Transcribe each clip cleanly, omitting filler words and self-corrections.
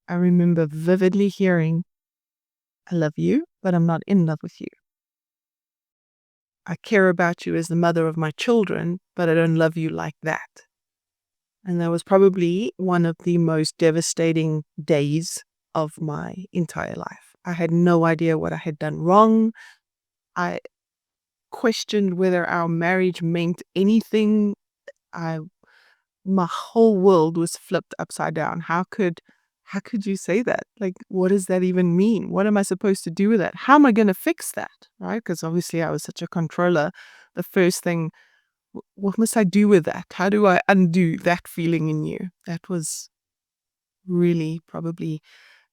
I remember vividly hearing, I love you, but I'm not in love with you. I care about you as the mother of my children, but I don't love you like that. And that was probably one of the most devastating days of my entire life. I had no idea what I had done wrong. I questioned whether our marriage meant anything. My whole world was flipped upside down. How could you say that? Like, what does that even mean? What am I supposed to do with that? How am I going to fix that? Right? Because obviously I was such a controller. The first thing, what must I do with that? How do I undo that feeling in you? That was really probably,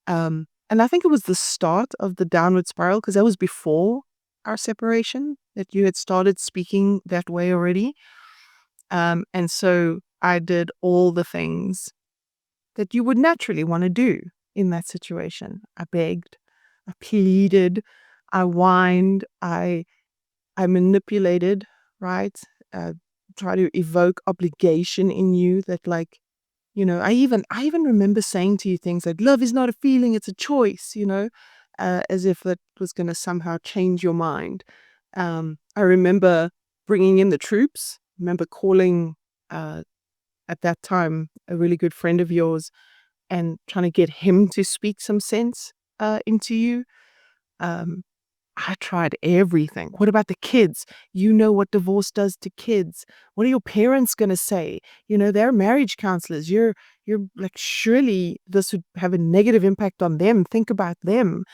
and I think it was the start of the downward spiral, because that was before our separation, that you had started speaking that way already. And so I did all the things that you would naturally want to do in that situation. I begged, I pleaded, I whined, I manipulated, right? Try to evoke obligation in you that, like, I even remember saying to you things like, love is not a feeling, it's a choice, as if that was going to somehow change your mind. I remember bringing in the troops. I remember calling, uh, at that time, a really good friend of yours and trying to get him to speak some sense into you. Um, I tried everything. What about the kids? You know what divorce does to kids. What are your parents going to say? They're marriage counselors. You're like, surely this would have a negative impact on them. Think about them.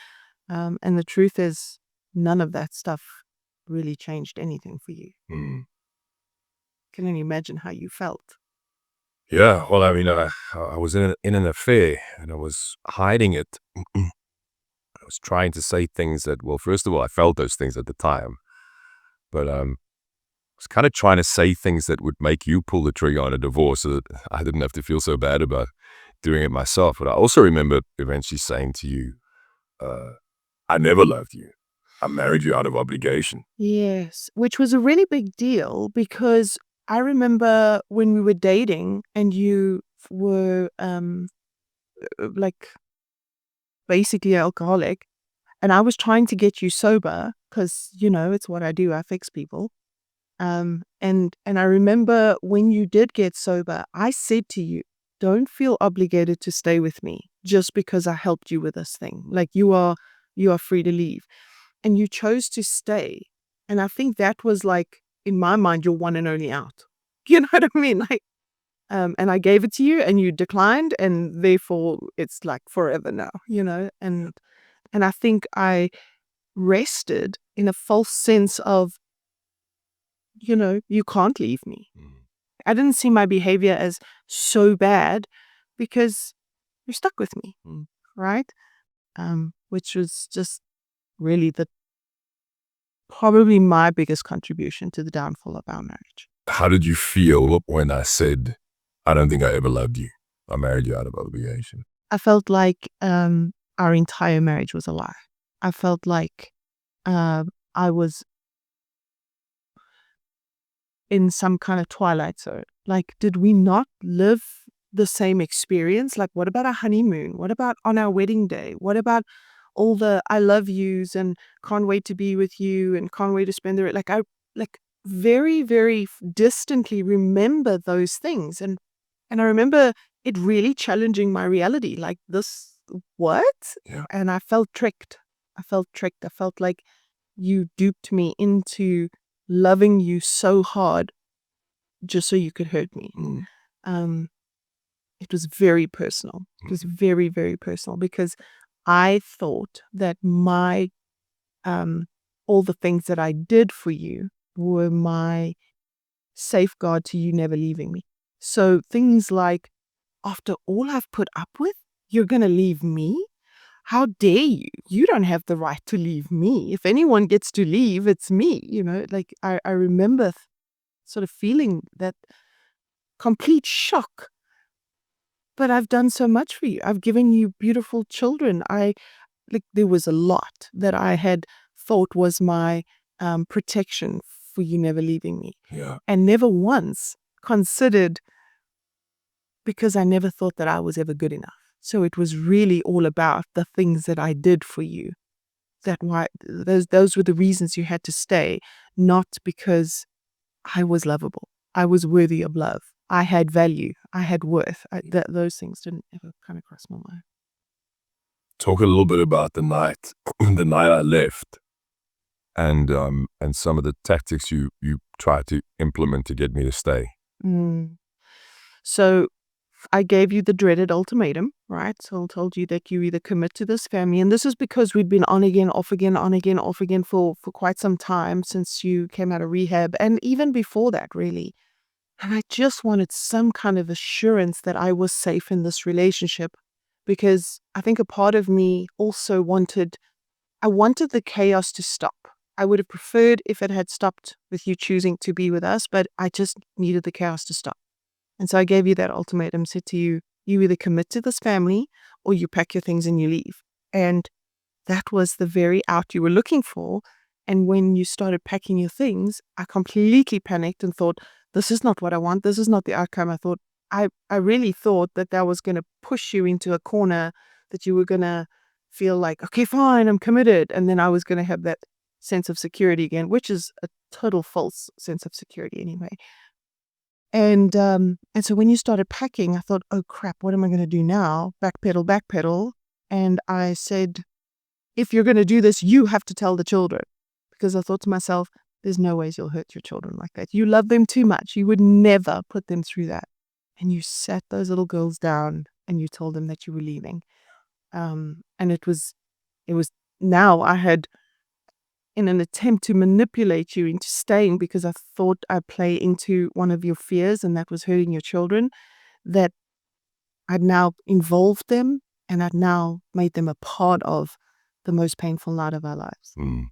And the truth is, none of that stuff really changed anything for you. Mm. Can only imagine how you felt. Yeah, well, I mean, I was in an affair, and I was hiding it. I was trying to say things that, well, first of all, I felt those things at the time, but I was kind of trying to say things that would make you pull the trigger on a divorce so that I didn't have to feel so bad about doing it myself. But I also remember eventually saying to you, I never loved you. I married you out of obligation. Yes, which was a really big deal, because I remember when we were dating and you were like basically alcoholic, and I was trying to get you sober because it's what I do. I fix people. And I remember when you did get sober, I said to you, don't feel obligated to stay with me just because I helped you with this thing. Like, you are free to leave. And you chose to stay. And I think that was, like, in my mind, your one and only out. You know what I mean? Like, and I gave it to you and you declined, and therefore it's like forever now. And I think I rested in a false sense of, you can't leave me. Mm. I didn't see my behavior as so bad because you're stuck with me, right? Which was just really probably my biggest contribution to the downfall of our marriage. How did you feel when I said, I don't think I ever loved you? I married you out of obligation. I felt like our entire marriage was a lie. I felt like I was in some kind of twilight zone. Like, did we not live the same experience? Like, what about our honeymoon? What about on our wedding day? What about all the I love yous and can't wait to be with you and can't wait to spend the like, I like very, very distantly remember those things. And I remember it really challenging my reality. Like, this, what? Yeah. And I felt tricked. I felt tricked. I felt like you duped me into loving you so hard just so you could hurt me. Mm. Um, it was very personal. It was very, very personal, because I thought that my all the things that I did for you were my safeguard to you never leaving me. So things like, after all I've put up with, you're gonna leave me? How dare you? You don't have the right to leave me. If anyone gets to leave, it's me. Like, I remember sort of feeling that complete shock. But I've done so much for you. I've given you beautiful children. There was a lot that I had thought was my protection for you never leaving me. Yeah. And never once considered, because I never thought that I was ever good enough. So it was really all about the things that I did for you. Those were the reasons you had to stay, not because I was lovable. I was worthy of love. I had value. I had worth. Those things didn't ever come across my mind. Talk a little bit about the night, the night I left, and some of the tactics you tried to implement to get me to stay. Mm. So I gave you the dreaded ultimatum, right? So I told you that you either commit to this family, and this is because we'd been on again, off again, on again, off again for quite some time since you came out of rehab, and even before that, really. And I just wanted some kind of assurance that I was safe in this relationship, because I think a part of me also I wanted the chaos to stop. I would have preferred if it had stopped with you choosing to be with us, but I just needed the chaos to stop. And so I gave you that ultimatum, said to you, you either commit to this family or you pack your things and you leave. And that was the very out you were looking for. And when you started packing your things, I completely panicked and thought, this is not what I want. This is not the outcome. I really thought that was going to push you into a corner, that you were going to feel like, okay, fine, I'm committed. And then I was going to have that sense of security again, which is a total false sense of security anyway. And so when you started packing, I thought, oh crap, what am I going to do now? Backpedal, backpedal. And I said, if you're going to do this, you have to tell the children. Because I thought to myself, there's no ways you'll hurt your children like that. You love them too much. You would never put them through that. And you sat those little girls down and you told them that you were leaving. And it was now I had, in an attempt to manipulate you into staying because I thought I'd play into one of your fears and that was hurting your children, that I'd now involved them and I'd now made them a part of the most painful night of our lives. Mm.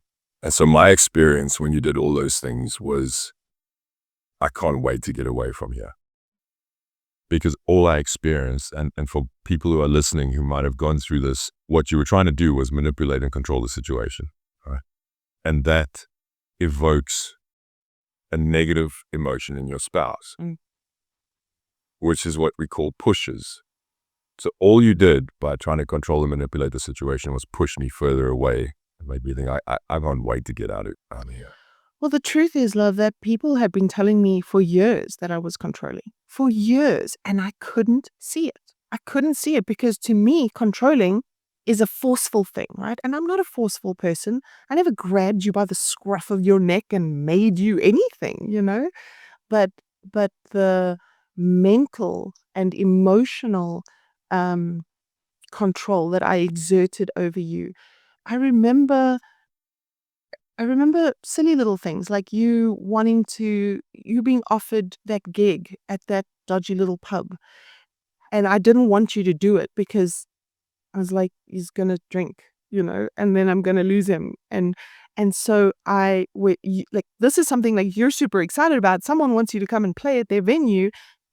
And so my experience when you did all those things was, I can't wait to get away from here. Because all I experienced, and for people who are listening who might have gone through this, what you were trying to do was manipulate and control the situation. Right? And that evokes a negative emotion in your spouse, which is what we call pushes. So all you did by trying to control and manipulate the situation was push me further away and make me think, I can't wait to get out of here. Well, the truth is, love, that people had been telling me for years that I was controlling. For years. And I couldn't see it. I couldn't see it because to me, controlling is a forceful thing, right? And I'm not a forceful person. I never grabbed you by the scruff of your neck and made you anything, you know? But the mental and emotional control that I exerted over you. I remember silly little things like you being offered that gig at that dodgy little pub. And I didn't want you to do it because I was like, he's going to drink, and then I'm going to lose him. And so like, this is something like you're super excited about. Someone wants you to come and play at their venue.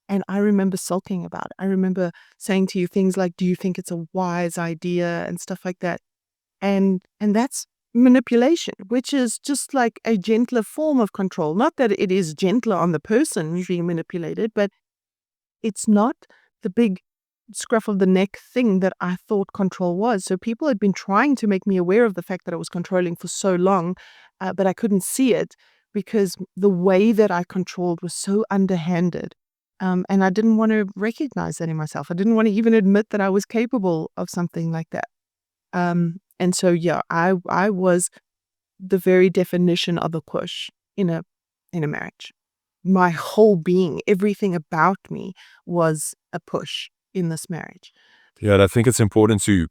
And I remember sulking about it. I remember saying to you things like, do you think it's a wise idea and stuff like that? And that's manipulation, which is just like a gentler form of control. Not that it is gentler on the person being manipulated, but it's not the big scruff of the neck thing that I thought control was. So people had been trying to make me aware of the fact that I was controlling for so long, but I couldn't see it because the way that I controlled was so underhanded. And I didn't want to recognize that in myself. I didn't want to even admit that I was capable of something like that. And so, yeah, I was the very definition of a push in a marriage. My whole being, everything about me was a push in this marriage. Yeah, and I think it's important to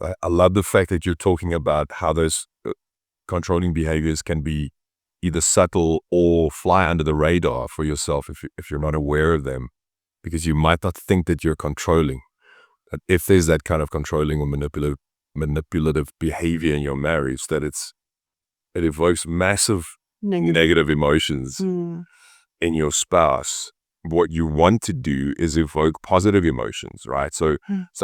I love the fact that you're talking about how those controlling behaviors can be either subtle or fly under the radar for yourself if you're not aware of them, because you might not think that you're controlling. That if there's that kind of controlling or manipulative behavior in your marriage, that it evokes massive negative emotions in your spouse. What you want to do is evoke positive emotions, right? So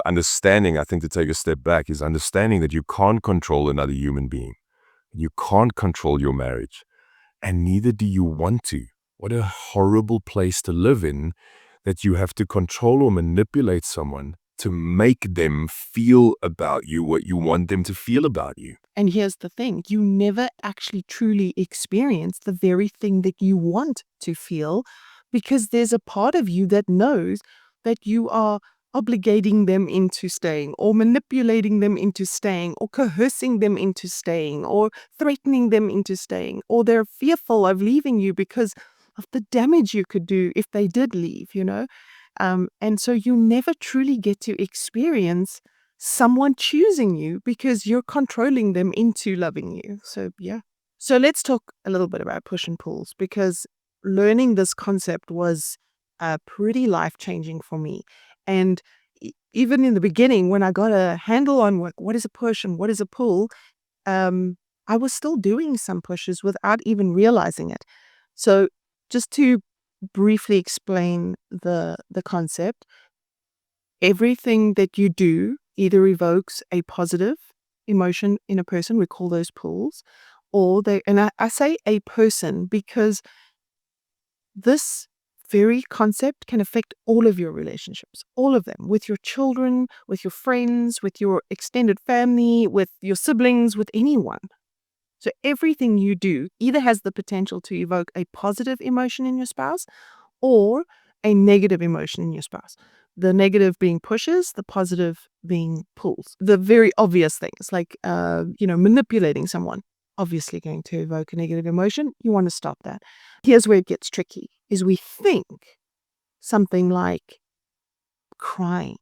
understanding, I think, to take a step back, is understanding that you can't control another human being. You can't control your marriage, and neither do you want to. What a horrible place to live in, that you have to control or manipulate someone to make them feel about you what you want them to feel about you. And here's the thing, you never actually truly experience the very thing that you want to feel, because there's a part of you that knows that you are obligating them into staying, or manipulating them into staying, or coercing them into staying, or threatening them into staying, or they're fearful of leaving you because of the damage you could do if they did leave, you know? And so you never truly get to experience someone choosing you because you're controlling them into loving you. So, yeah. So let's talk a little bit about push and pulls, because learning this concept was pretty life-changing for me. And even in the beginning, when I got a handle on what is a push and what is a pull, I was still doing some pushes without even realizing it. So just to briefly explain the concept, everything that you do either evokes a positive emotion in a person, we call those pulls, or I say a person because this very concept can affect all of your relationships, all of them, with your children, with your friends, with your extended family, with your siblings, with anyone. So everything you do either has the potential to evoke a positive emotion in your spouse or a negative emotion in your spouse. The negative being pushes, the positive being pulls. The very obvious things like, manipulating someone, obviously going to evoke a negative emotion. You want to stop that. Here's where it gets tricky, is we think something like crying.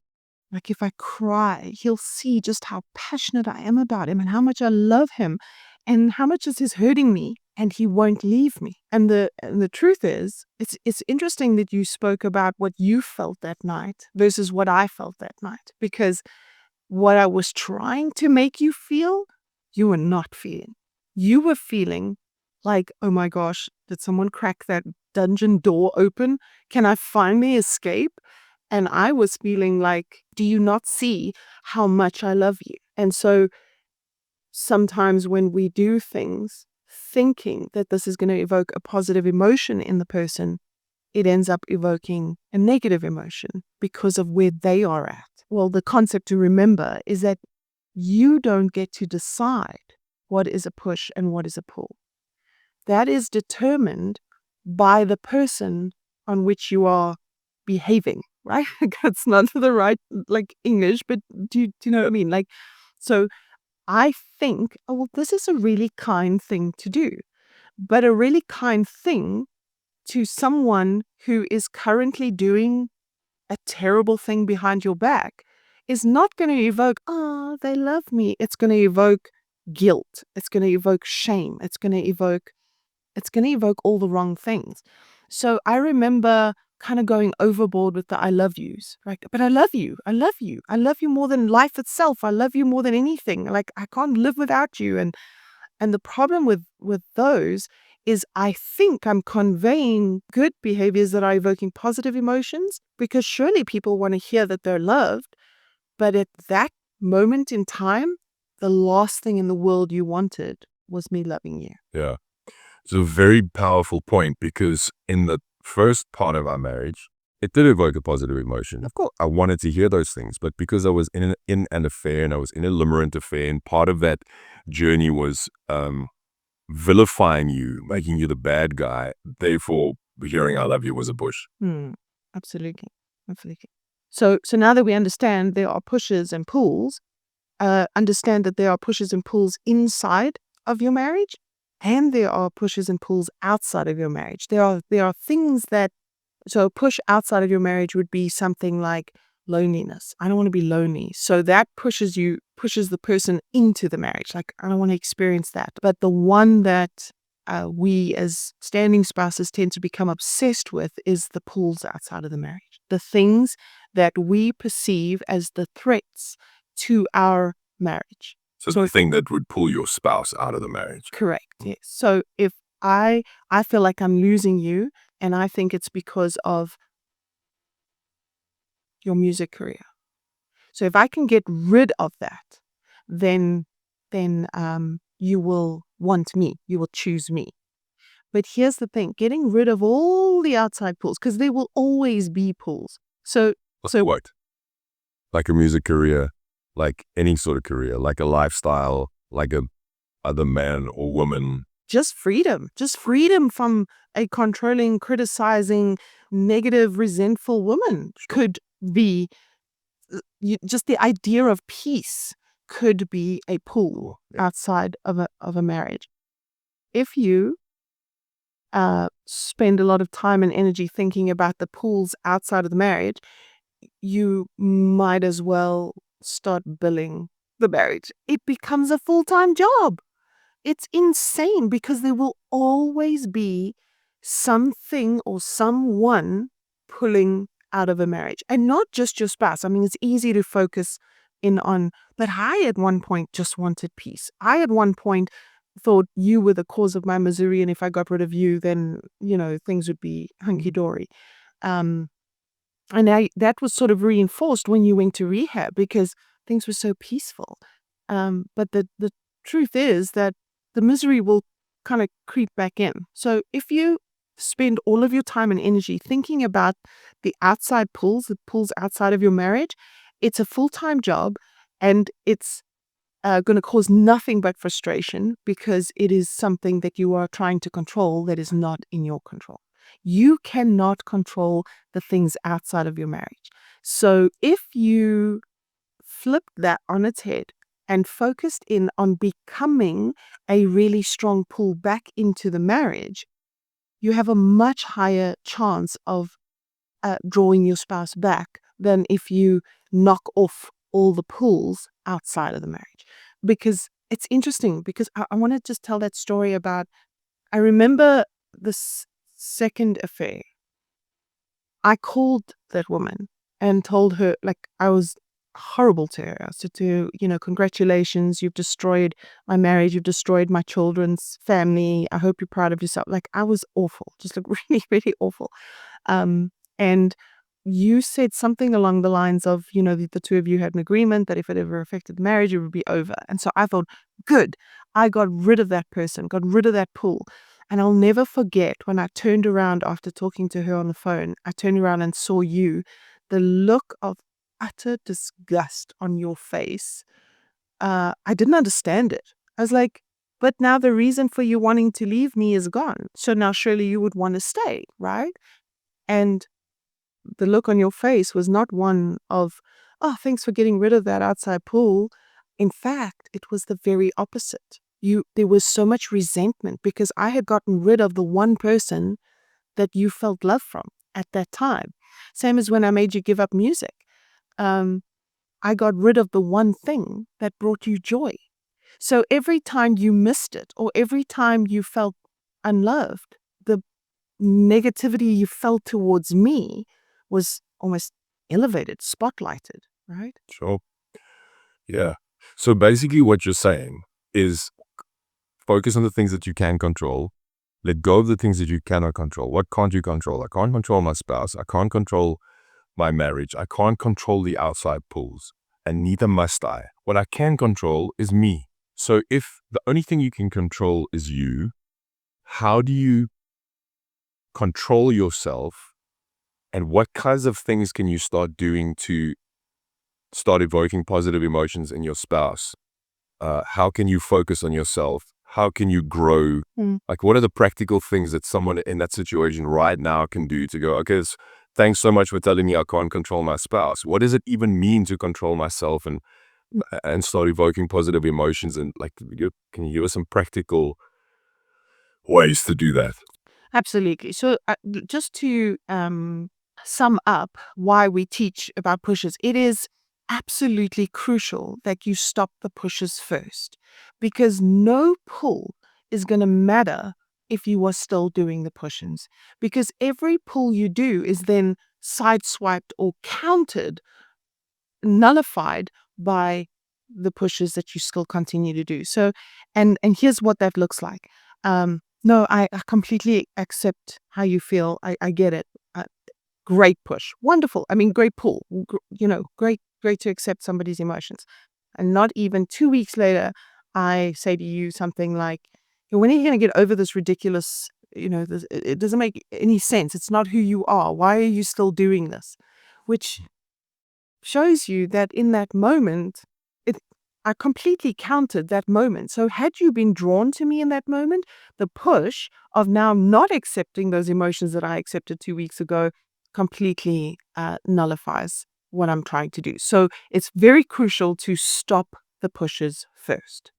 Like if I cry, he'll see just how passionate I am about him and how much I love him and how much this is hurting me, and he won't leave me. And the truth is, it's interesting that you spoke about what you felt that night versus what I felt that night, because what I was trying to make you feel, you were not feeling. You were feeling like, oh my gosh, did someone crack that dungeon door open? Can I finally escape? And I was feeling like, do you not see how much I love you? And so sometimes when we do things thinking that this is going to evoke a positive emotion in the person, it ends up evoking a negative emotion because of where they are at. Well, the concept to remember is that you don't get to decide what is a push and what is a pull. That is determined by the person on which you are behaving, right? That's not the right English, but do you know what I mean? So I think, oh, well, this is a really kind thing to do, but a really kind thing to someone who is currently doing a terrible thing behind your back is not going to evoke, oh, they love me. It's going to evoke guilt. It's going to evoke shame. It's going to evoke all the wrong things. So I remember kind of going overboard with the I love yous, right? But I love you. I love you. I love you more than life itself. I love you more than anything. Like I can't live without you. And the problem with those is I think I'm conveying good behaviors that are evoking positive emotions, because surely people want to hear that they're loved. But at that moment in time, the last thing in the world you wanted was me loving you. Yeah. It's a very powerful point because in the first part of our marriage, it did evoke a positive emotion. Of course. I wanted to hear those things, but because I was in an affair and I was in a limerent affair, and part of that journey was vilifying you, making you the bad guy. Therefore, hearing "I love you" was a push. Absolutely. Absolutely. So now that we understand there are pushes and pulls, understand that there are pushes and pulls inside of your marriage, and there are pushes and pulls outside of your marriage. There are things that, so a push outside of your marriage would be something like loneliness. I don't want to be lonely. So that pushes the person into the marriage. Like, I don't want to experience that. But the one that we as standing spouses tend to become obsessed with is the pulls outside of the marriage. The things that we perceive as the threats to our marriage. So the thing that would pull your spouse out of the marriage. Correct. Yes. So if I feel like I'm losing you, and I think it's because of your music career. So if I can get rid of that, then you will want me. You will choose me. But here's the thing: getting rid of all the outside pulls, because there will always be pulls. So What? like a music career, like any sort of career, like a lifestyle, like a other man or woman. Just freedom from a controlling, criticizing, negative, resentful woman could be just the idea of peace could be a pull outside of a marriage. If you spend a lot of time and energy thinking about the pulls outside of the marriage, you might as well start billing the marriage. It becomes a full-time job. It's insane because there will always be something or someone pulling out of a marriage. And not just your spouse. I mean, it's easy to focus in on, but I at one point just wanted peace. I at one point thought you were the cause of my misery, and if I got rid of you, then, things would be hunky-dory. Um, that was sort of reinforced when you went to rehab because things were so peaceful. But the truth is that the misery will kind of creep back in. So if you spend all of your time and energy thinking about the outside pulls, the pulls outside of your marriage, it's a full-time job, and it's going to cause nothing but frustration because it is something that you are trying to control that is not in your control. You cannot control the things outside of your marriage. So if you flip that on its head and focused in on becoming a really strong pull back into the marriage, you have a much higher chance of drawing your spouse back than if you knock off all the pulls outside of the marriage. Because it's interesting, because I want to just tell that story about, I remember this second affair. I called that woman and told her, like, I was horrible to her. I said to her, congratulations, you've destroyed my marriage, you've destroyed my children's family. I hope you're proud of yourself. Like, I was awful, just like really, really awful. And you said something along the lines of, the two of you had an agreement that if it ever affected marriage, it would be over. And so I thought, good, I got rid of that person, got rid of that pull. And I'll never forget when I turned around after talking to her on the phone, I turned around and saw you, the look of utter disgust on your face. I didn't understand it. I was like, but now the reason for you wanting to leave me is gone. So now surely you would want to stay, right? And the look on your face was not one of, oh, thanks for getting rid of that outside pull. In fact, it was the very opposite. There was so much resentment because I had gotten rid of the one person that you felt love from at that time. Same as when I made you give up music. I got rid of the one thing that brought you joy. So every time you missed it or every time you felt unloved, the negativity you felt towards me was almost elevated, spotlighted, right? Sure. Yeah. So basically what you're saying is focus on the things that you can control. Let go of the things that you cannot control. What can't you control? I can't control my spouse. I can't control my marriage. I can't control the outside pulls, and neither must I. What I can control is me. So if the only thing you can control is you, how do you control yourself, and what kinds of things can you start doing to start evoking positive emotions in your spouse? How can you focus on yourself? How can you grow? Mm. Like, what are the practical things that someone in that situation right now can do to go, okay, thanks so much for telling me I can't control my spouse. What does it even mean to control myself and start evoking positive emotions? And like, can you give us some practical ways to do that? Absolutely. So just to sum up why we teach about pushes, it is absolutely crucial that you stop the pushes first, because no pull is going to matter if you are still doing the pushes, because every pull you do is then sideswiped or countered, nullified by the pushes that you still continue to do. So, and here's what that looks like. No, I completely accept how you feel. I get it. Great push, wonderful. I mean, great pull. Great to accept somebody's emotions. And not even 2 weeks later, I say to you something like, "When are you going to get over this ridiculous? It doesn't make any sense. It's not who you are. Why are you still doing this?" Which shows you that in that moment, I completely counted that moment. So had you been drawn to me in that moment, the push of now not accepting those emotions that I accepted 2 weeks ago completely nullifies what I'm trying to do. So it's very crucial to stop the pushes first.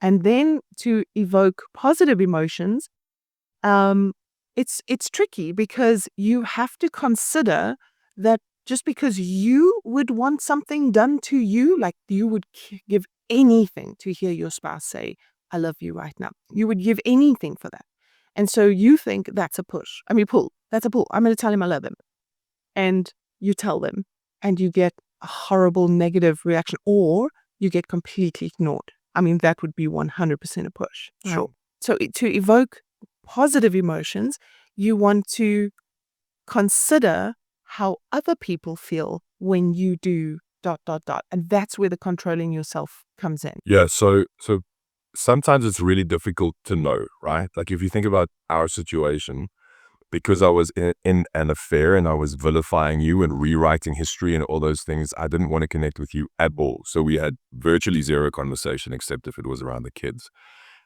And then to evoke positive emotions, it's tricky because you have to consider that just because you would want something done to you, like you would give anything to hear your spouse say, I love you right now. You would give anything for that. And so you think that's a push. I mean, pull. That's a pull. I'm going to tell him I love him. And you tell them and you get a horrible negative reaction or you get completely ignored. I mean, that would be 100% a push. Sure. Right? So to evoke positive emotions, you want to consider how other people feel when you do ... And that's where the controlling yourself comes in. Yeah, so sometimes it's really difficult to know, right? Like if you think about our situation, because I was in an affair and I was vilifying you and rewriting history and all those things, I didn't want to connect with you at all. So we had virtually zero conversation except if it was around the kids.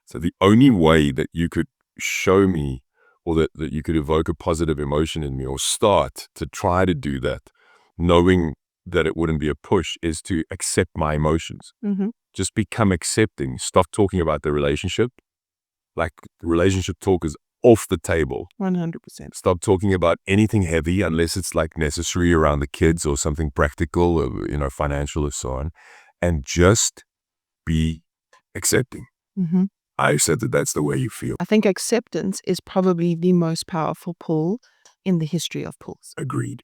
So the only way that you could show me or that you could evoke a positive emotion in me or start to try to do that, knowing that it wouldn't be a push, is to accept my emotions. Mm-hmm. Just become accepting. Stop talking about the relationship. Like the relationship talk is off the table. 100%. Stop talking about anything heavy unless it's like necessary around the kids or something practical or, financial or so on. And just be accepting. Mm-hmm. I said that's the way you feel. I think acceptance is probably the most powerful pull in the history of pulls. Agreed.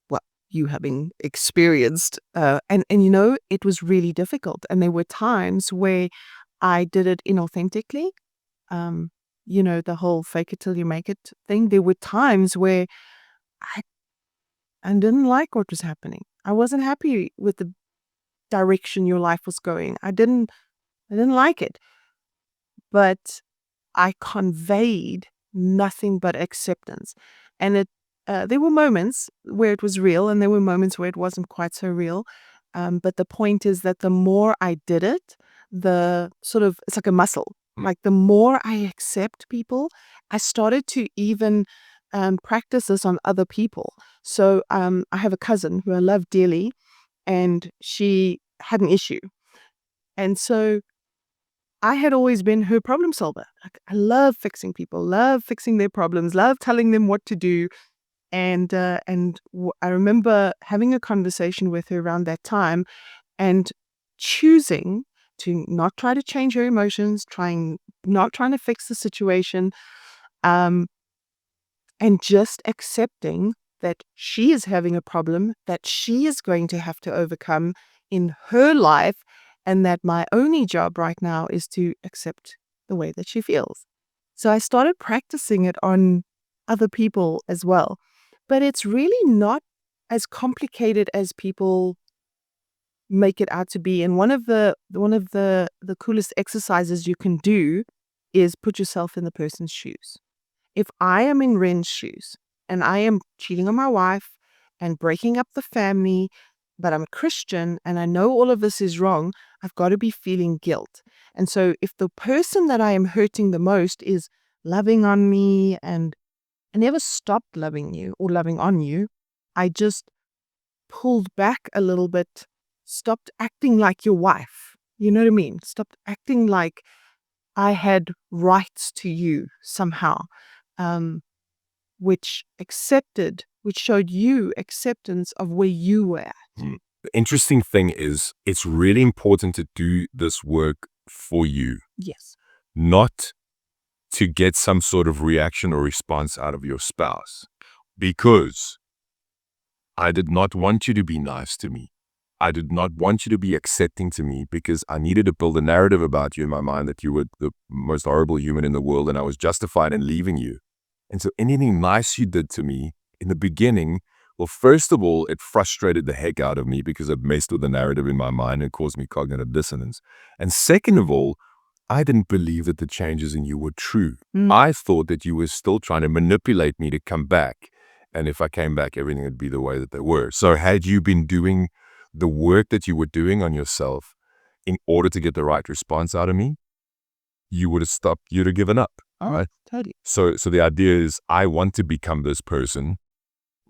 Well, you having experienced, and it was really difficult. And there were times where I did it inauthentically. The whole fake it till you make it thing. There were times where I didn't like what was happening. I wasn't happy with the direction your life was going. I didn't like it. But I conveyed nothing but acceptance. And there were moments where it was real and there were moments where it wasn't quite so real. But the point is that the more I did it, it's like a muscle. Like the more I accept people, I started to even practice this on other people. So I have a cousin who I love dearly and she had an issue. And so I had always been her problem solver. Like, I love fixing people, love fixing their problems, love telling them what to do. And I remember having a conversation with her around that time and choosing to not try to change her emotions, not trying to fix the situation, and just accepting that she is having a problem that she is going to have to overcome in her life, and that my only job right now is to accept the way that she feels. So I started practicing it on other people as well. But it's really not as complicated as people make it out to be. And one of the coolest exercises you can do is put yourself in the person's shoes. If I am in Ren's shoes and I am cheating on my wife and breaking up the family, but I'm a Christian and I know all of this is wrong, I've got to be feeling guilt. And so if the person that I am hurting the most is loving on me and I never stopped loving you or loving on you, I just pulled back a little bit, stopped acting like your wife. You know what I mean? Stopped acting like I had rights to you somehow. Which showed you acceptance of where you were at. The interesting thing is it's really important to do this work for you. Yes. Not to get some sort of reaction or response out of your spouse. Because I did not want you to be nice to me. I did not want you to be accepting to me because I needed to build a narrative about you in my mind that you were the most horrible human in the world and I was justified in leaving you. And so anything nice you did to me in the beginning, well, first of all, it frustrated the heck out of me because it messed with the narrative in my mind and caused me cognitive dissonance. And second of all, I didn't believe that the changes in you were true. I thought that you were still trying to manipulate me to come back And if I came back, everything would be the way that they were. So had you been doing the work that you were doing on yourself in order to get the right response out of me, you would have stopped, you'd have given up. Oh, right? totally. So the idea is I want to become this person,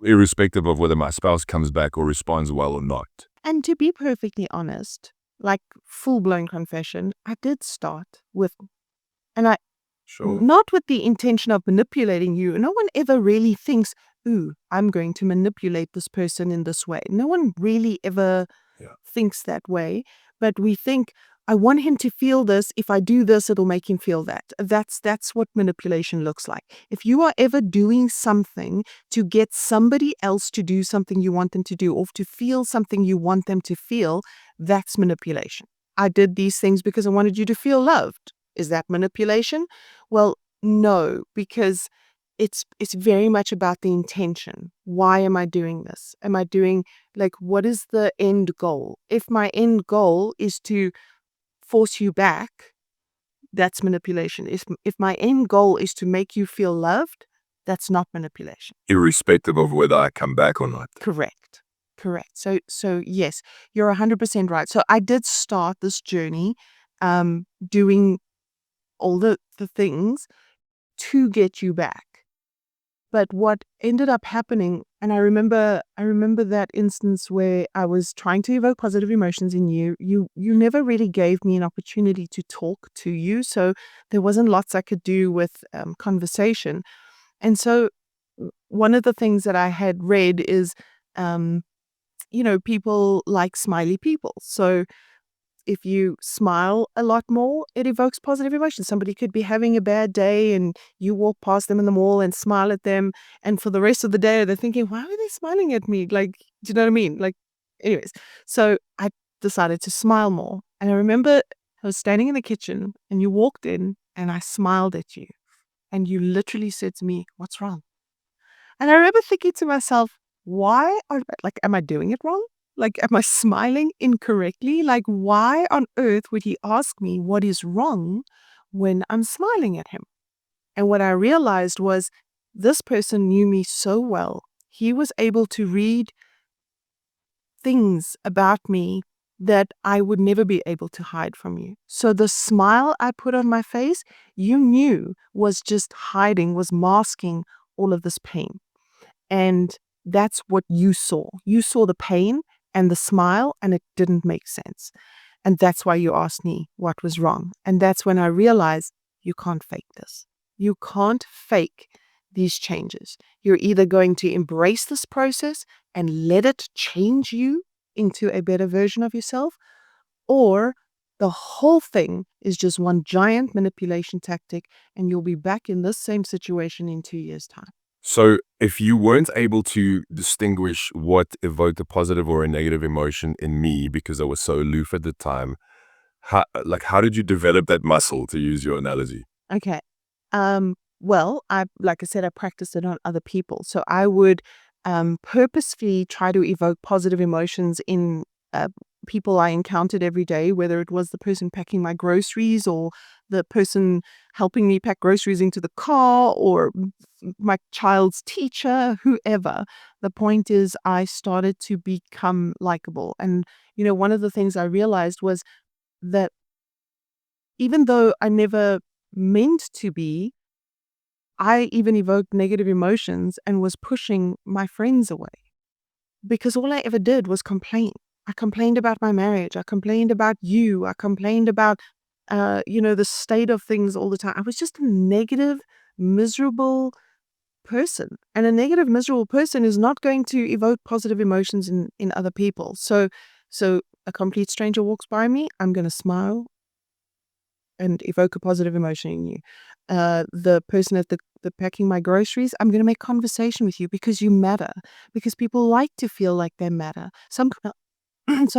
irrespective of whether my spouse comes back or responds well or not. And to be perfectly honest, like full-blown confession, I did start with, and Sure. not with the intention of manipulating you. No one ever really thinks, ooh, I'm going to manipulate this person in this way. No one really ever Yeah. thinks that way. But we think, I want him to feel this. If I do this, it'll make him feel that. That's what manipulation looks like. If you are ever doing something to get somebody else to do something you want them to do, or to feel something you want them to feel, that's manipulation. I did these things because I wanted you to feel loved. Is that manipulation? Well, no, because it's very much about the intention. Why am I doing this? Am I doing, like, what is the end goal? If my end goal is to force you back, that's manipulation. If my end goal is to make you feel loved, that's not manipulation. Irrespective of whether I come back or not. Correct. Correct. So yes, you're 100% right. So I did start this journey doing all the things to get you back. But what ended up happening, and I remember that instance where I was trying to evoke positive emotions in you. You never really gave me an opportunity to talk to you, so there wasn't lots I could do with conversation. And so one of the things that I had read is, people like smiley people. So if you smile a lot more, it evokes positive emotions. Somebody could be having a bad day and you walk past them in the mall and smile at them. And for the rest of the day, they're thinking, why are they smiling at me? Like, do you know what I mean? Like, anyways. So I decided to smile more. And I remember I was standing in the kitchen and you walked in and I smiled at you. And you literally said to me, what's wrong? And I remember thinking to myself, am I doing it wrong? Like, am I smiling incorrectly? Like, why on earth would he ask me what is wrong when I'm smiling at him? And what I realized was this person knew me so well. He was able to read things about me that I would never be able to hide from you. So the smile I put on my face, you knew was just hiding, was masking all of this pain. And that's what you saw. You saw the pain and the smile, and it didn't make sense. And that's why you asked me what was wrong. And that's when I realized you can't fake this. You can't fake these changes. You're either going to embrace this process and let it change you into a better version of yourself, or the whole thing is just one giant manipulation tactic, and you'll be back in this same situation in 2 years' time. So if you weren't able to distinguish what evoked a positive or a negative emotion in me because I was so aloof at the time, how did you develop that muscle, to use your analogy? Okay. Well, like I said, I practiced it on other people. So I would purposefully try to evoke positive emotions in people I encountered every day, whether it was the person packing my groceries or the person helping me pack groceries into the car or my child's teacher, whoever. The point is I started to become likable. And, one of the things I realized was that even though I never meant to be, I even evoked negative emotions and was pushing my friends away because all I ever did was complain. I complained about my marriage. I complained about you. I complained about, the state of things all the time. I was just a negative, miserable person. And a negative, miserable person is not going to evoke positive emotions in other people. So a complete stranger walks by me, I'm going to smile and evoke a positive emotion in you. The person at the packing my groceries, I'm going to make conversation with you because you matter, because people like to feel like they matter. So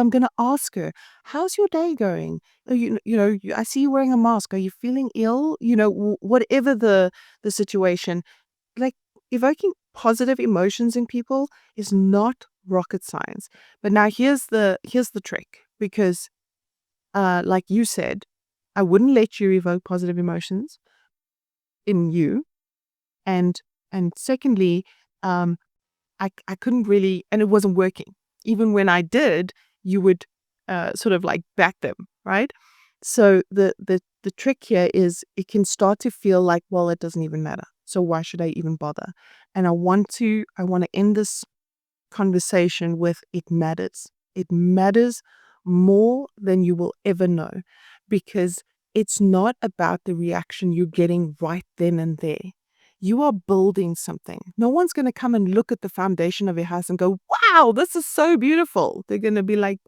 I'm going to ask her, how's your day going? I see you wearing a mask. Are you feeling ill? Whatever the situation, like evoking positive emotions in people is not rocket science. But now here's the trick, because like you said, I wouldn't let you evoke positive emotions in you. And secondly, I couldn't really, and it wasn't working. Even when I did, you would sort of like back them, right? So the trick here is it can start to feel like, well, it doesn't even matter. So why should I even bother? And I want to end this conversation with it matters. It matters more than you will ever know, because it's not about the reaction you're getting right then and there. You are building something. No one's going to come and look at the foundation of your house and go, wow, this is so beautiful. They're going to be like,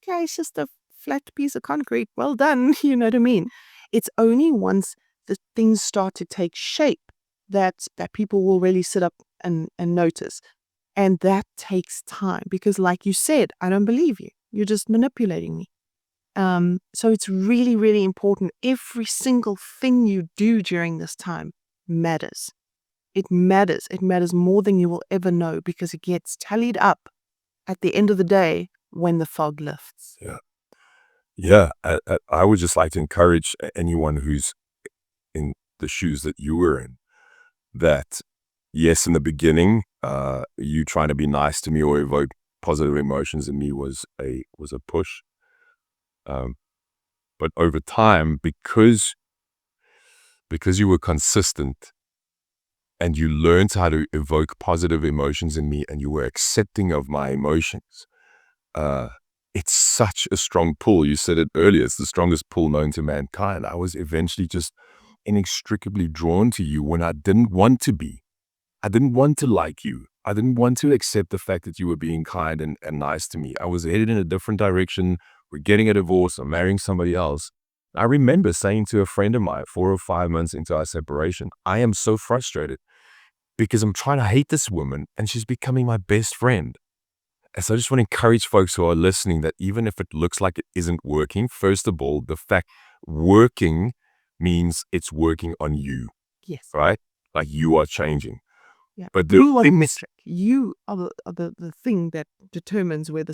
okay, it's just a flat piece of concrete. Well done. You know what I mean? It's only once the things start to take shape that people will really sit up and notice. And that takes time because, like you said, I don't believe you. You're just manipulating me. So it's really, really important. Every single thing you do during this time matters. It matters. It matters more than you will ever know, because it gets tallied up at the end of the day when the fog lifts. Yeah. Yeah. I would just like to encourage anyone who's in the shoes that you were in, that yes, in the beginning, you trying to be nice to me or evoke positive emotions in me was a push. But over time, because you were consistent and you learned how to evoke positive emotions in me and you were accepting of my emotions, it's such a strong pull. You said it earlier, it's the strongest pull known to mankind. I was eventually just inextricably drawn to you when I didn't want to be. I didn't want to like you. I didn't want to accept the fact that you were being kind and nice to me. I was headed in a different direction. We're getting a divorce. I'm marrying somebody else. I remember saying to a friend of mine 4 or 5 months into our separation, I am so frustrated because I'm trying to hate this woman and she's becoming my best friend. And so I just want to encourage folks who are listening that even if it looks like it isn't working, first of all, the fact working means it's working on you, Yes. right? Like you are changing. Yeah. But You are the metric. You are the thing that determines whether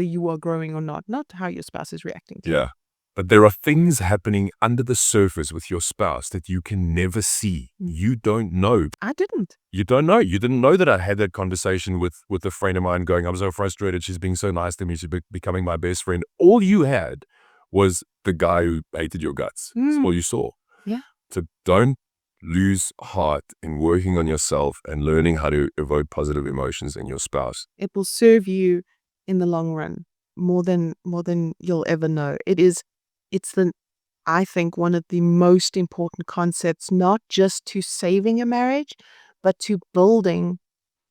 you are growing or not how your spouse is reacting to you. yeah. But there are things happening under the surface with your spouse that you can never see. You don't know. I didn't. You don't know. You didn't know that I had that conversation with a friend of mine going, I'm so frustrated. She's being so nice to me. She's becoming my best friend. All you had was the guy who hated your guts. That's all you saw. Yeah. So don't lose heart in working on yourself and learning how to evoke positive emotions in your spouse. It will serve you in the long run more than you'll ever know. It's I think one of the most important concepts, not just to saving a marriage, but to building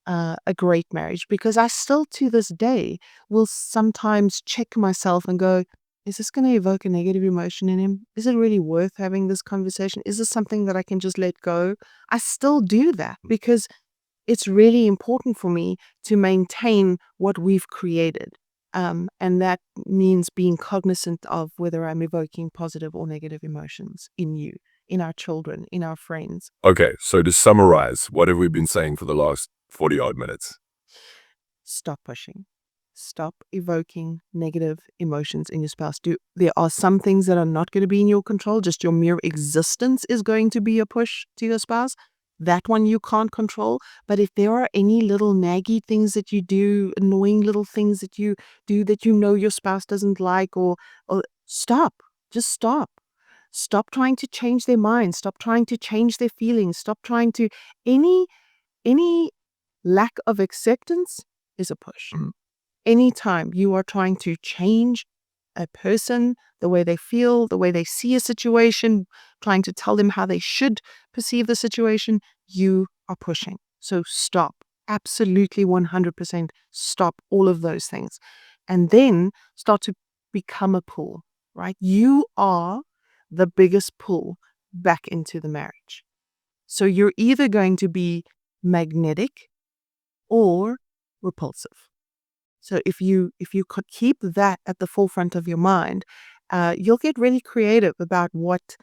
a great marriage. Because I still to this day will sometimes check myself and go, is this going to evoke a negative emotion in him? Is it really worth having this conversation? Is this something that I can just let go? I still do that because it's really important for me to maintain what we've created. And that means being cognizant of whether I'm evoking positive or negative emotions in you, in our children, in our friends. Okay, so to summarize, what have we been saying for the last 40 odd minutes? Stop pushing. Stop evoking negative emotions in your spouse. There are some things that are not going to be in your control. Just your mere existence is going to be a push to your spouse. That one you can't control. But if there are any little naggy things that you do, annoying little things that you do that you know your spouse doesn't like, or stop. Just stop. Stop trying to change their minds. Stop trying to change their feelings. Stop trying to any lack of acceptance is a push. Anytime you are trying to change a person, the way they feel, the way they see a situation, trying to tell them how they should perceive the situation, you are pushing. So stop. Absolutely 100% stop all of those things. And then start to become a pull, right? You are the biggest pull back into the marriage. So you're either going to be magnetic or repulsive. So if you could keep that at the forefront of your mind, you'll get really creative about what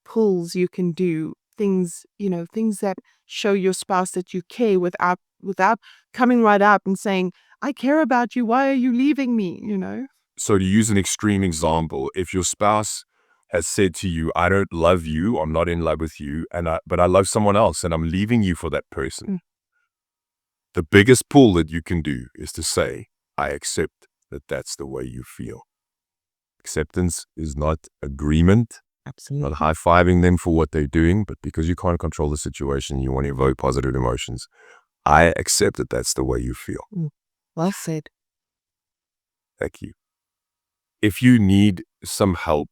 pulls you can do. Things that show your spouse that you care without coming right up and saying, "I care about you. Why are you leaving me?" So to use an extreme example, if your spouse has said to you, I don't love you, I'm not in love with you, but I love someone else and I'm leaving you for that person. The biggest pull that you can do is to say, I accept that that's the way you feel. Acceptance is not agreement, Absolutely. not high-fiving them for what they're doing, but because you can't control the situation, you want to evoke positive emotions. I accept that that's the way you feel. Well said. Thank you. If you need some help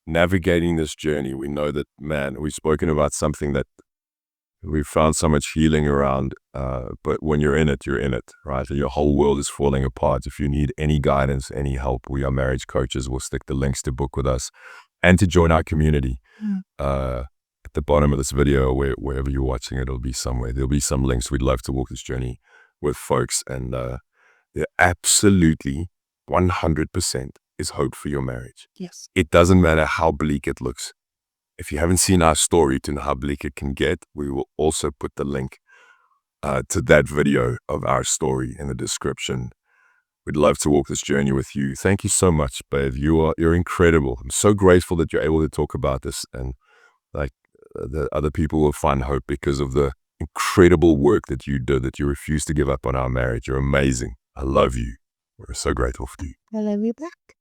navigating this journey, we know that, man, we've spoken about something that we've found so much healing around, but when you're in it, right? And your whole world is falling apart. If you need any guidance, any help, we are marriage coaches. We'll stick the links to book with us and to join our community. At the bottom of this video, wherever you're watching it, it'll be somewhere. There'll be some links. We'd love to walk this journey with folks, and there absolutely 100% is hope for your marriage. Yes. It doesn't matter how bleak it looks. If you haven't seen our story to know how bleak it can get, we will also put the link to that video of our story in the description. We'd love to walk this journey with you. Thank you so much, babe. You're incredible. I'm so grateful that you're able to talk about this, and the other people will find hope because of the incredible work that you did, that you refused to give up on our marriage. You're amazing. I love you. We're so grateful for you. I love you back.